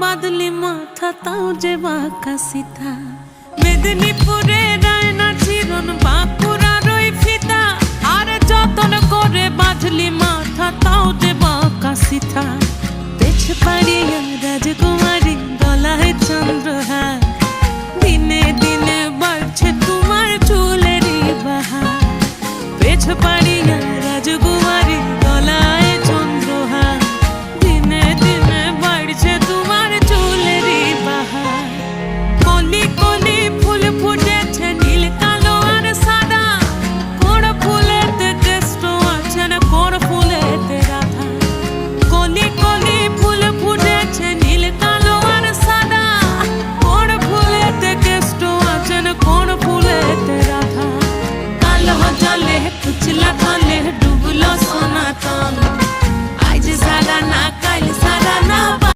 বাদলি মাথা তাও যে বাঁকা সিথা মেদিনীপুরে রায়না চিরন বাঁকুড়ার ওই ফিতা আর যতন করে বাঁধলি মাথা তাও যে বাঁকা সিথা পেছ পাড়িয়া রাজকুমার